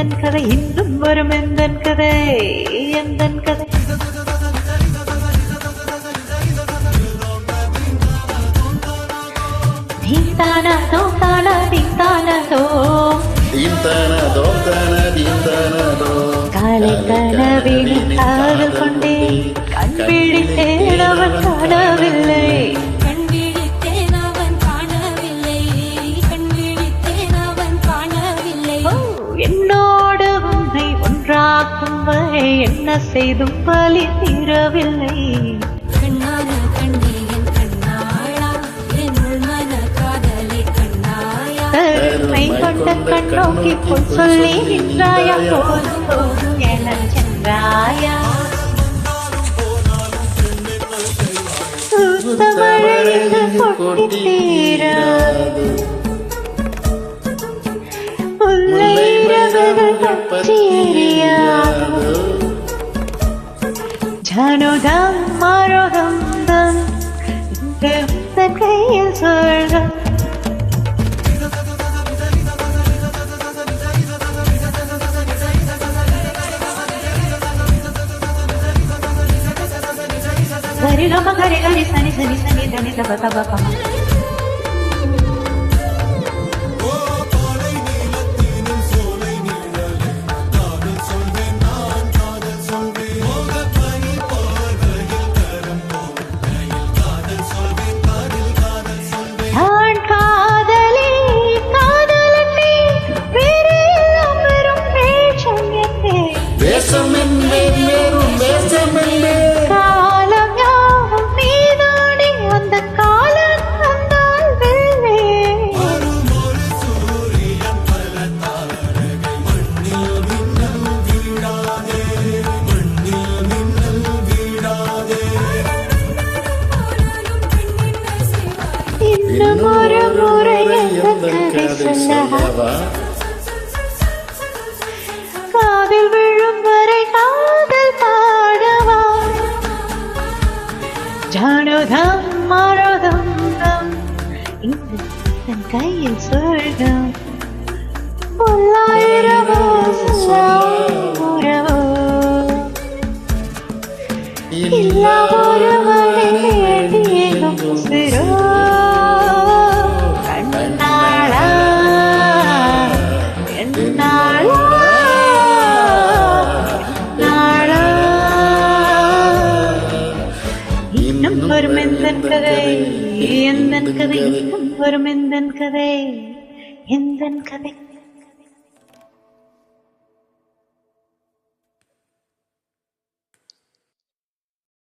எந்தன் கதை இன்னும் வரும் எந்தன் கதை எந்தன் கதை தீந்தானதோ தான தீந்தானதோ தீந்தானதோ தான தீந்தானதோ காலை கனவினை காதல் கொண்டே கண் விழித்தேன் அவன் காணவில்லை என்னோடு உன்னை ஒன்றாக்கும் வரை என்ன செய்தும் பலி தீரவில்லை கண்ணான கண்ணீரின் கண்ணாளா என்னுள் மன காதலை கண்ணாயா கருமை கொண்ட கண்ணோக்கி பொன் சொல்லி நின்றாயா போதும் போதும் என சென்றாயா சுத்தமழைந்து கொட்டி தீராது ஜானுதம் மரோதம் தம் இந்த கையில் சொல்கள் gari gama gari gari sani sani sani dani taba taba kama ஒரு முறை கதை சொல்லவா காதில் விழும் வரை காதல் பாடவா ஜானுதம் மரோதம் தம் இந்த கையில் சொர்க்கம் பொல்லாயிரவோ உறவோ இல்லா ஒரு மழை வேண்டியதும் சிரோ வரும் எந்தன் கதை எந்தன் கதை வரும் எந்தன் கதை எந்தன் கதை